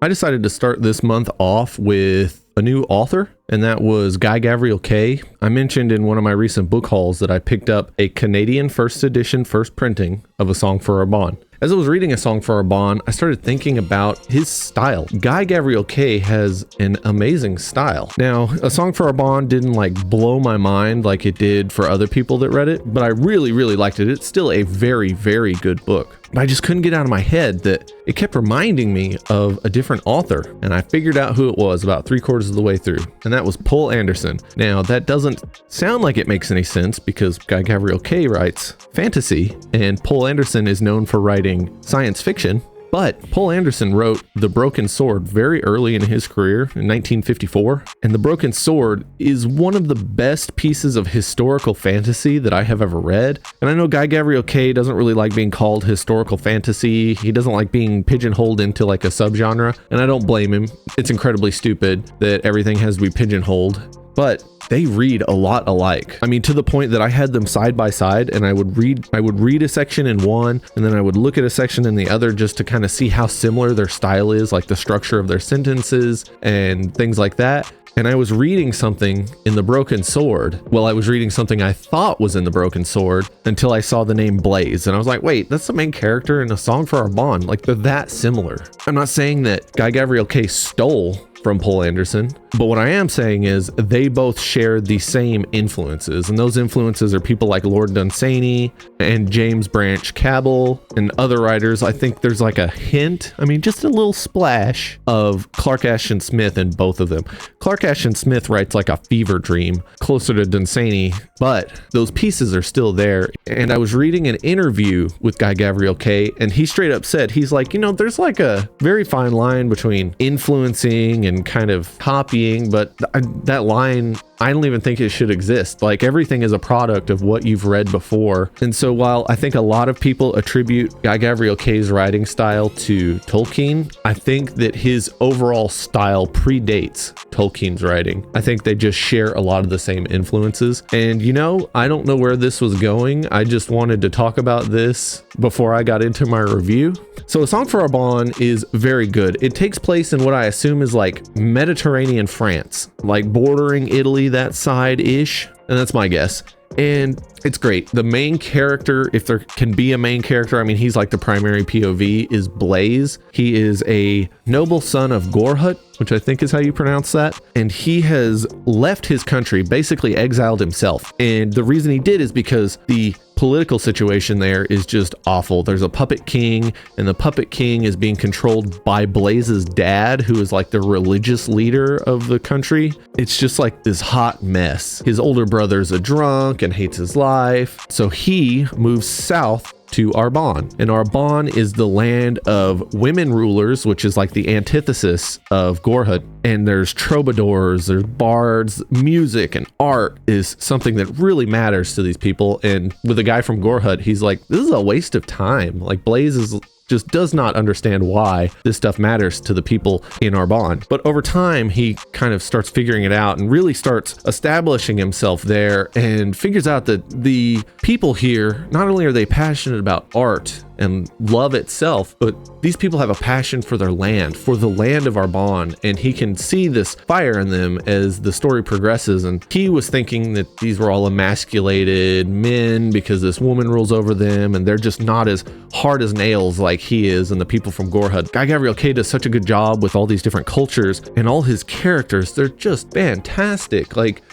I decided to start this month off with a new author, and that was Guy Gavriel Kay. I mentioned in one of my recent book hauls that I picked up a Canadian first edition, first printing of A Song for Arbonne. As I was reading A Song for Arbonne, I started thinking about his style. Guy Gavriel Kay has an amazing style. Now, A Song for Arbonne didn't blow my mind like it did for other people that read it, but I really, really liked it. It's still a very, very good book. But I just couldn't get out of my head that it kept reminding me of a different author, and I figured out who it was about 3/4 of the way through, and that was Poul Anderson. Now, that doesn't sound like it makes any sense because Guy Gavriel Kay writes fantasy, and Poul Anderson is known for writing science fiction. But Poul Anderson wrote The Broken Sword very early in his career in 1954. And The Broken Sword is one of the best pieces of historical fantasy that I have ever read. And I know Guy Gavriel Kay doesn't really like being called historical fantasy. He doesn't like being pigeonholed into a subgenre. And I don't blame him. It's incredibly stupid that everything has to be pigeonholed. But they read a lot alike. I mean, to the point that I had them side by side, and I would read a section in one, and then I would look at a section in the other just to kind of see how similar their style is, like the structure of their sentences and things like that. And I was reading something in The Broken Sword. Well, I was reading something I thought was in The Broken Sword until I saw the name Blaze. And I was like, wait, that's the main character in A Song for Arbonne. They're that similar. I'm not saying that Guy Gavriel Kay stole from Poul Anderson, but what I am saying is they both share the same influences, and those influences are people like Lord Dunsany and James Branch Cabell and other writers. I think there's a hint, just a little splash of Clark Ashton Smith in both of them. Clark Ashton Smith writes like a fever dream, closer to Dunsany, but those pieces are still there. And I was reading an interview with Guy Gavriel Kay, and he straight up said, he's like, there's a very fine line between influencing and kind of copying, but that line, I don't even think it should exist. Everything is a product of what you've read before. And so while I think a lot of people attribute Guy Gavriel Kay's writing style to Tolkien, I think that his overall style predates Tolkien's writing. I think they just share a lot of the same influences. And I don't know where this was going. I just wanted to talk about this before I got into my review. So A Song for Arbonne is very good. It takes place in what I assume is Mediterranean France, bordering Italy, that side-ish, and that's my guess. And it's great. The main character, if there can be a main character, he's the primary POV, is Blaze. He is a noble son of Gorhut, which I think is how you pronounce that. And he has left his country, basically exiled himself. And the reason he did is because the political situation there is just awful. There's a puppet king, and the puppet king is being controlled by Blaze's dad, who is the religious leader of the country. It's just this hot mess. His older brother's a drunk and hates his life. So he moves south to Arbonne. And Arbonne is the land of women rulers, which is the antithesis of Gorhut. And there's troubadours, there's bards, music and art is something that really matters to these people. And with a guy from Gorhut, he's like, this is a waste of time. Blaze just does not understand why this stuff matters to the people in Arbonne. But over time, he kind of starts figuring it out and really starts establishing himself there and figures out that the people here, not only are they passionate about art and love itself, but these people have a passion for their land, for the land of Arbonne, and he can see this fire in them as the story progresses. And he was thinking that these were all emasculated men because this woman rules over them, and they're just not as hard as nails like he is and the people from Gorhut. Guy Gavriel Kay does such a good job with all these different cultures, and all his characters, they're just fantastic.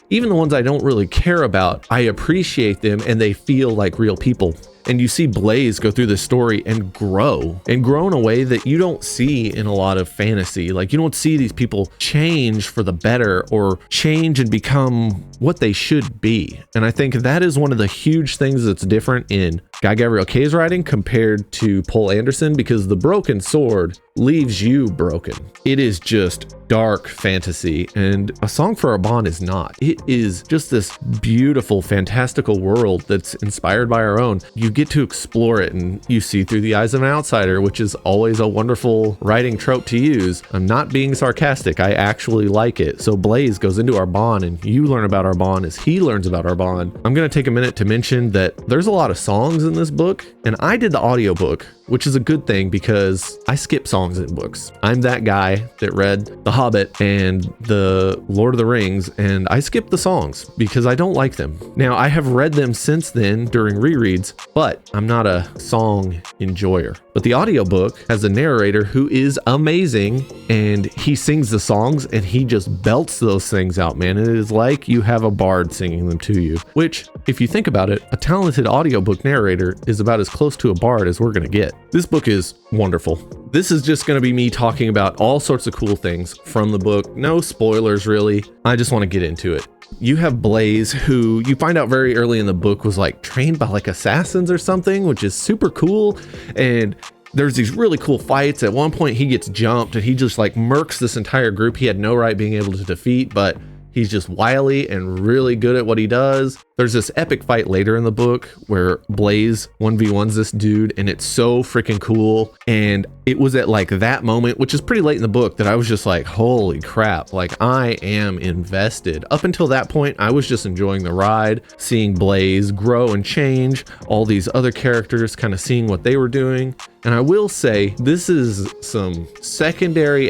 Even the ones I don't really care about, I appreciate them, and they feel like real people. And you see Blaze go through this story and grow in a way that you don't see in a lot of fantasy. You don't see these people change for the better or change and become what they should be. And I think that is one of the huge things that's different in Guy Gavriel Kay's writing compared to Poul Anderson, because The Broken Sword leaves you broken. It is just dark fantasy, and A Song for Arbonne is not. It is just this beautiful, fantastical world that's inspired by our own. You get to explore it, and you see through the eyes of an outsider, which is always a wonderful writing trope to use. I'm not being sarcastic. I actually like it. So Blaze goes into Arbonne, and you learn about Arbonne as he learns about Arbonne. I'm going to take a minute to mention that there's a lot of songs in this book, and I did the audiobook which is a good thing because I skip songs in books. I'm that guy that read The Hobbit and The Lord of the Rings, and I skip the songs because I don't like them. Now, I have read them since then during rereads, but I'm not a song enjoyer. But the audiobook has a narrator who is amazing, and he sings the songs and he just belts those things out, man. It is like you have a bard singing them to you, which, if you think about it, a talented audiobook narrator is about as close to a bard as we're going to get. This book is wonderful. This is just going to be me talking about all sorts of cool things from the book. No spoilers, really. I just want to get into it. You have Blaze, who you find out very early in the book was like trained by like assassins or something, which is super cool. And there's these really cool fights. At one point he gets jumped and he just like murks this entire group he had no right being able to defeat, but he's just wily and really good at what he does. There's this epic fight later in the book where Blaze 1v1s this dude, and it's so freaking cool. And it was at like that moment, which is pretty late in the book, that I was just like, holy crap, like I am invested. Up until that point, I was just enjoying the ride, seeing Blaze grow and change, all these other characters, kind of seeing what they were doing. And I will say, this is some secondary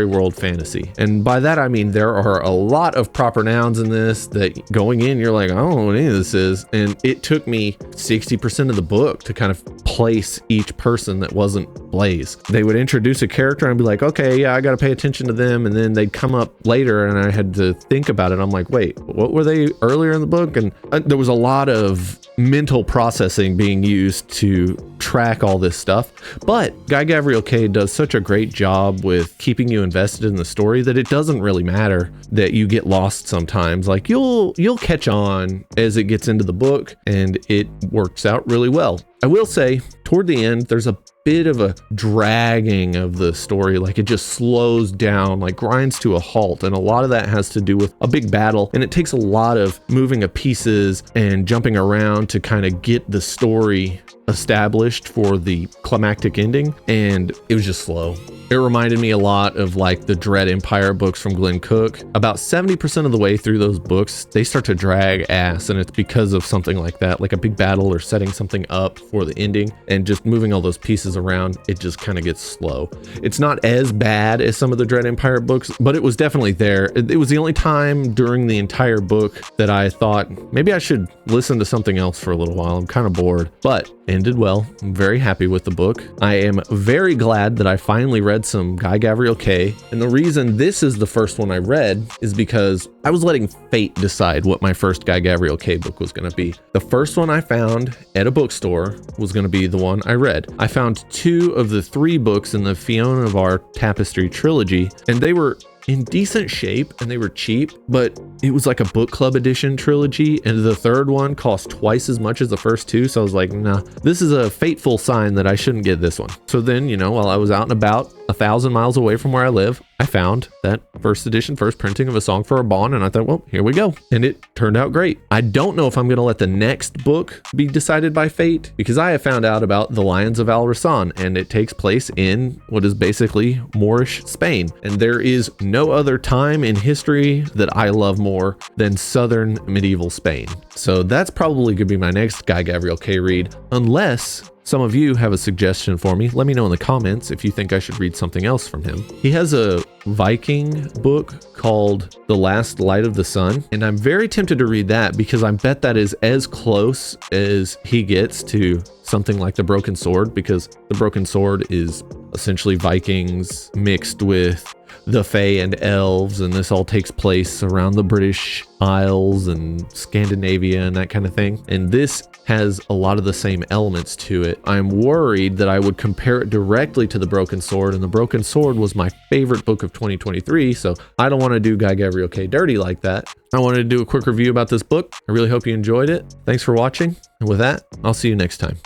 world fantasy. And by that, I mean, there are a lot of proper nouns in this that going in, you're like, I don't know what any of this is. And it took me 60% of the book to kind of place each person that wasn't Blaze. They would introduce a character and I'd be like, okay, yeah, I got to pay attention to them. And then they'd come up later and I had to think about it. I'm like, wait, what were they earlier in the book? And there was a lot of mental processing being used to track all this stuff. But Guy Gavriel Kay does such a great job with keeping you invested in the story that it doesn't really matter that you get lost sometimes. Like you'll catch on as it gets into the book, and it works out really well. I will say, toward the end, there's a bit of a dragging of the story. Like it just slows down, like grinds to a halt. And a lot of that has to do with a big battle. And it takes a lot of moving of pieces and jumping around to kind of get the story established for the climactic ending. And it was just slow. It reminded me a lot of like the Dread Empire books from Glenn Cook. About 70% of the way through those books, they start to drag ass, and it's because of something like that, like a big battle or setting something up for the ending, and just moving all those pieces around, it just kind of gets slow. It's not as bad as some of the Dread Empire books, but it was definitely there. It was the only time during the entire book that I thought maybe I should listen to something else for a little while. I'm kind of bored, but ended well. I'm very happy with the book. I am very glad that I finally read some Guy Gavriel Kay. And the reason this is the first one I read is because I was letting fate decide what my first Guy Gavriel Kay book was going to be. The first one I found at a bookstore was going to be the one I read. I found 2 of the 3 books in the Fiona of Our Tapestry trilogy, and they were in decent shape and they were cheap, but it was like a book club edition trilogy, and the third one cost twice as much as the first 2. So I was like, nah, this is a fateful sign that I shouldn't get this one. So then, while I was out and about 1,000 miles away from where I live, I found that first edition, first printing of A Song for Arbonne, and I thought, well, here we go. And it turned out great. I don't know if I'm going to let the next book be decided by fate, because I have found out about The Lions of Al Rassan, and it takes place in what is basically Moorish Spain. And there is no other time in history that I love more than southern medieval Spain. So that's probably going to be my next Guy Gavriel Kay read, unless some of you have a suggestion for me. Let me know in the comments if you think I should read something else from him. He has a Viking book called The Last Light of the Sun, and I'm very tempted to read that because I bet that is as close as he gets to something like The Broken Sword, because The Broken Sword is essentially Vikings mixed with the Fae and elves, and this all takes place around the British Isles and Scandinavia and that kind of thing. And this has a lot of the same elements to it. I'm worried that I would compare it directly to The Broken Sword, and The Broken Sword was my favorite book of 2023, so I don't want to do Guy Gavriel Kay dirty like that. I wanted to do a quick review about this book. I really hope you enjoyed it. Thanks for watching, and with that, I'll see you next time.